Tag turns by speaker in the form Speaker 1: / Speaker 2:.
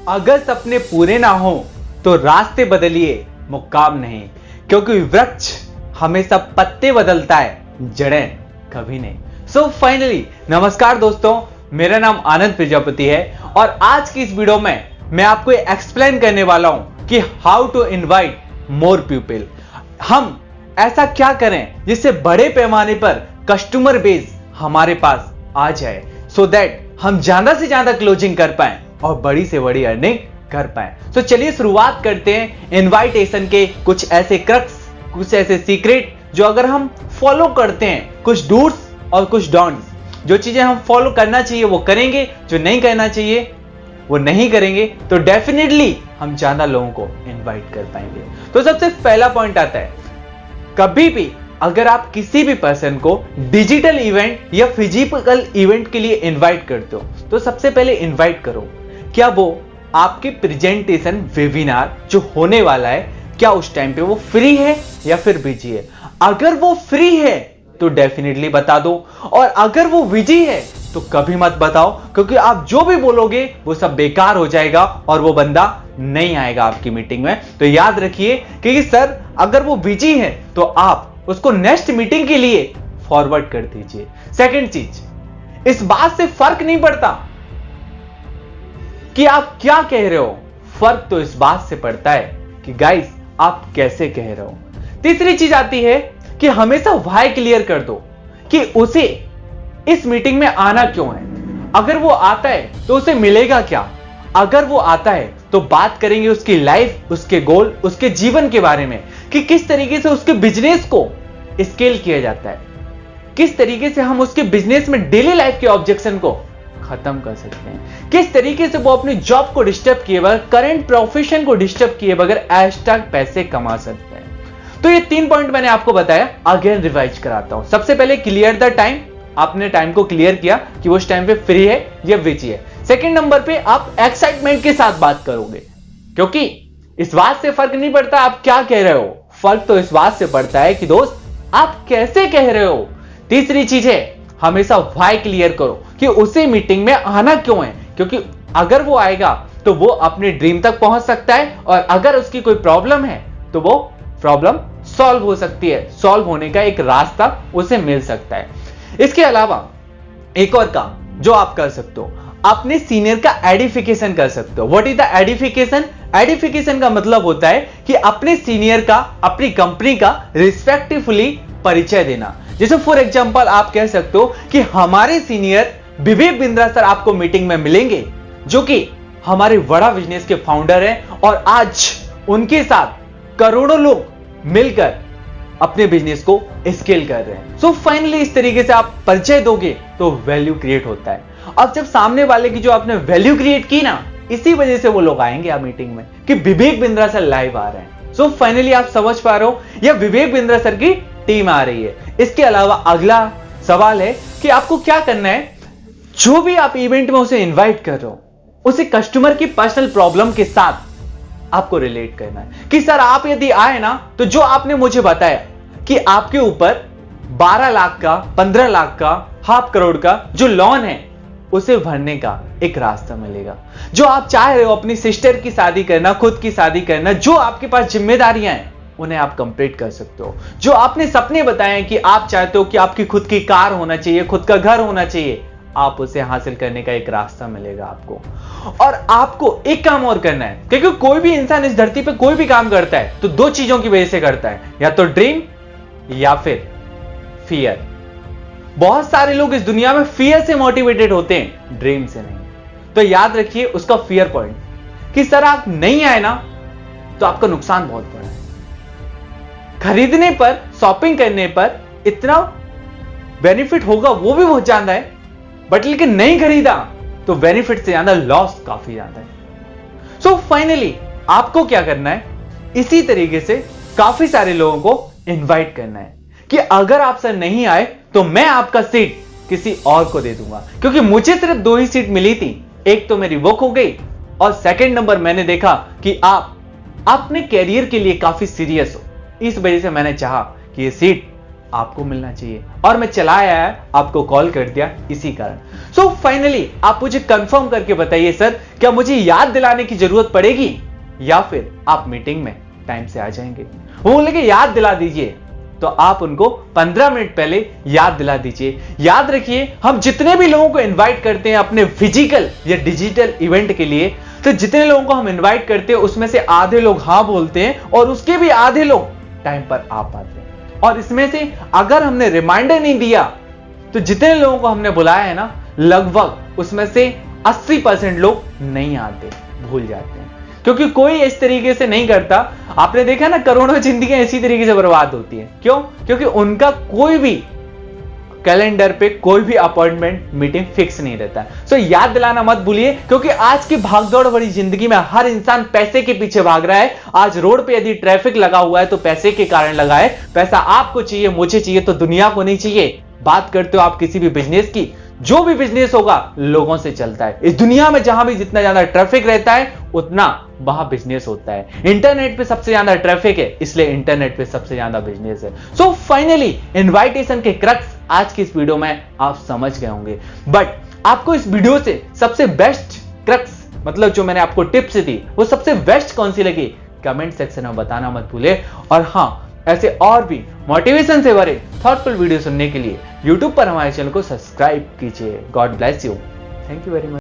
Speaker 1: अगर सपने पूरे ना हो तो रास्ते बदलिए, मुकाम नहीं, क्योंकि वृक्ष हमेशा पत्ते बदलता है, जड़ें कभी नहीं। सो फाइनली नमस्कार दोस्तों, मेरा नाम आनंद प्रजापति है और आज की इस वीडियो में मैं आपको एक्सप्लेन करने वाला हूं कि how to invite more people. हम ऐसा क्या करें जिससे बड़े पैमाने पर कस्टमर बेस हमारे पास आ जाए, सो दैट हम ज्यादा से ज्यादा क्लोजिंग कर पाए और बड़ी से बड़ी अर्निंग कर पाए। तो चलिए शुरुआत करते हैं इनवाइटेशन के कुछ ऐसे क्रक्स, कुछ ऐसे सीक्रेट जो अगर हम फॉलो करते हैं, कुछ डूस और कुछ डोंट्स, जो चीजें हम फॉलो करना चाहिए वो करेंगे, जो नहीं करना चाहिए वो नहीं करेंगे, तो डेफिनेटली हम ज्यादा लोगों को इनवाइट कर पाएंगे। तो सबसे पहला पॉइंट आता है, कभी भी अगर आप किसी भी पर्सन को डिजिटल इवेंट या फिजिकल इवेंट के लिए इनवाइट करते हो तो सबसे पहले इनवाइट करो, क्या वो आपके प्रेजेंटेशन वेबिनार जो होने वाला है, क्या उस टाइम पे वो फ्री है या फिर बिजी है। अगर वो फ्री है तो डेफिनेटली बता दो, और अगर वो बिजी है तो कभी मत बताओ, क्योंकि आप जो भी बोलोगे वो सब बेकार हो जाएगा और वो बंदा नहीं आएगा आपकी मीटिंग में। तो याद रखिए कि सर अगर वो बिजी है तो आप उसको नेक्स्ट मीटिंग के लिए फॉरवर्ड कर दीजिए। सेकंड चीज, इस बात से फर्क नहीं पड़ता कि आप क्या कह रहे हो, फर्क तो इस बात से पड़ता है कि गाइस आप कैसे कह रहे हो। तीसरी चीज आती है कि हमेशा व्हाई क्लियर कर दो कि उसे इस मीटिंग में आना क्यों है। अगर वो आता है तो उसे मिलेगा क्या, अगर वो आता है तो बात करेंगे उसकी लाइफ, उसके गोल, उसके जीवन के बारे में कि किस तरीके से उसके बिजनेस को स्केल किया जाता है, किस तरीके से हम उसके बिजनेस में डेली लाइफ के ऑब्जेक्शन को खत्म कर सकते हैं, किस तरीके से वो अपनी जॉब को डिस्टर्ब किए बगैर, करंट प्रोफेशन को डिस्टर्ब किए बगैर एक्स्ट्रा पैसे कमा सकते हैं। तो ये 3 पॉइंट मैंने आपको बताया, अगेन रिवाइज कराता हूं। सबसे पहले क्लियर द टाइम, आपने टाइम को क्लियर किया कि वो उस टाइम पे फ्री है या बिजी है। सेकंड नंबर पे आप एक्साइटमेंट के साथ बात करोगे, क्योंकि इस बात से फर्क नहीं पड़ता आप क्या कह रहे हो, फर्क तो इस बात से पड़ता है कि दोस्त आप कैसे कह रहे हो। तीसरी चीज है, हमेशा व्हाई क्लियर करो कि उसे मीटिंग में आना क्यों है, क्योंकि अगर वो आएगा तो वो अपने ड्रीम तक पहुंच सकता है, और अगर उसकी कोई प्रॉब्लम है तो वो प्रॉब्लम सॉल्व हो सकती है, सॉल्व होने का एक रास्ता उसे मिल सकता है। इसके अलावा एक और काम जो आप कर सकते हो, अपने सीनियर का एडिफिकेशन कर सकते हो। What is the edification? Edification का मतलब होता है कि अपने सीनियर का, अपनी कंपनी का रिस्पेक्टफुली परिचय देना। जैसे फॉर एग्जांपल आप कह सकते हो कि हमारे सीनियर विवेक बिंद्रा सर आपको मीटिंग में मिलेंगे, जो कि हमारे बड़ा बिजनेस के फाउंडर हैं और आज उनके साथ करोड़ों लोग मिलकर अपने बिजनेस को स्केल कर रहे हैं। सो फाइनली इस तरीके से आप परिचय दोगे तो वैल्यू क्रिएट होता है। अब जब सामने वाले की जो आपने वैल्यू क्रिएट की ना, इसी वजह से वो लोग आएंगे आप मीटिंग में कि विवेक बिंद्रा सर लाइव आ रहे हैं। सो फाइनली आप समझ पा रहे हो, या विवेक बिंद्रा सर की टीम आ रही है। इसके अलावा अगला सवाल है कि आपको क्या करना है, जो भी आप इवेंट में उसे इन्वाइट कर रहे हो उसे कस्टमर की पर्सनल प्रॉब्लम के साथ आपको रिलेट करना है कि सर आप यदि आए ना तो जो आपने मुझे बताया कि आपके ऊपर 12 लाख का, 15 लाख का, ½ करोड़ का जो लोन है उसे भरने का एक रास्ता मिलेगा। जो आप चाह रहे हो अपनी सिस्टर की शादी करना, खुद की शादी करना, जो आपके पास जिम्मेदारियां हैं उन्हें आप कंप्लीट कर सकते हो। जो आपने सपने बताए कि आप चाहते हो कि आपकी खुद की कार होना चाहिए, खुद का घर होना चाहिए, आप उसे हासिल करने का एक रास्ता मिलेगा आपको। और आपको एक काम और करना है, क्योंकि कोई भी इंसान इस धरती पे कोई भी काम करता है तो 2 चीजों की वजह से करता है, या तो ड्रीम या फिर फियर। बहुत सारे लोग इस दुनिया में फियर से मोटिवेटेड होते हैं, ड्रीम से नहीं। तो याद रखिए उसका फियर पॉइंट कि सर आप नहीं आए ना तो आपका नुकसान बहुत बड़ा है। खरीदने पर, शॉपिंग करने पर इतना बेनिफिट होगा वो भी बहुत ज्यादा है, बट लेकिन नहीं खरीदा तो बेनिफिट से ज्यादा लॉस काफी ज्यादा है। सो फाइनली आपको क्या करना है, इसी तरीके से काफी सारे लोगों को इनवाइट करना है कि अगर आप सर नहीं आए तो मैं आपका सीट किसी और को दे दूंगा, क्योंकि मुझे सिर्फ 2 ही सीट मिली थी, एक तो मेरी बुक हो गई और सेकंड नंबर मैंने देखा कि आप अपने कैरियर के लिए काफी सीरियस हो, इस वजह से मैंने चाहा कि ये सीट आपको मिलना चाहिए, और मैं चला आया आपको कॉल कर दिया इसी कारण। सो फाइनली आप मुझे कंफर्म करके बताइए सर, क्या मुझे याद दिलाने की जरूरत पड़ेगी या फिर आप मीटिंग में टाइम से आ जाएंगे? वो बोले कि याद दिला दीजिए, तो आप उनको 15 मिनट पहले याद दिला दीजिए। याद रखिए, हम जितने भी लोगों को इनवाइट करते हैं अपने फिजिकल या डिजिटल इवेंट के लिए, तो जितने लोगों को हम इनवाइट करते हैं उसमें से आधे लोग हाँ बोलते हैं और उसके भी आधे लोग टाइम पर आ पाते हैं। और इसमें से अगर हमने रिमाइंडर नहीं दिया तो जितने लोगों को हमने बुलाया है ना, लगभग उसमें से 80% लोग नहीं आते, भूल जाते हैं, क्योंकि कोई इस तरीके से नहीं करता। आपने देखा ना, करोड़ों जिंदगियां इसी तरीके से बर्बाद होती हैं। क्यों? क्योंकि उनका कोई भी कैलेंडर पे कोई भी अपॉइंटमेंट मीटिंग फिक्स नहीं रहता है। सो याद दिलाना मत भूलिए, क्योंकि आज की भागदौड़ भरी जिंदगी में हर इंसान पैसे के पीछे भाग रहा है। आज रोड पे यदि ट्रैफिक लगा हुआ है तो पैसे के कारण लगा है। पैसा आपको चाहिए, मुझे चाहिए, तो दुनिया को नहीं चाहिए। बात करते हो आप किसी भी बिजनेस की, जो भी बिजनेस होगा लोगों से चलता है। इस दुनिया में जहां भी जितना ज्यादा ट्रैफिक रहता है उतना वहां बिजनेस होता है। इंटरनेट पे सबसे ज्यादा ट्रैफिक है, इसलिए इंटरनेट पे सबसे ज्यादा बिजनेस है। सो फाइनली इनवाइटेशन के क्रक्स आज की इस वीडियो में आप समझ गए होंगे। बट आपको इस वीडियो से सबसे बेस्ट क्रक्स, मतलब जो मैंने आपको टिप्स दी, वो सबसे बेस्ट कौन सी लगी कमेंट सेक्शन में बताना मत भूले। और हाँ, ऐसे और भी मोटिवेशन से भरे थॉटफुल वीडियो सुनने के लिए YouTube पर हमारे चैनल को सब्सक्राइब कीजिए। God bless you. Thank you very much.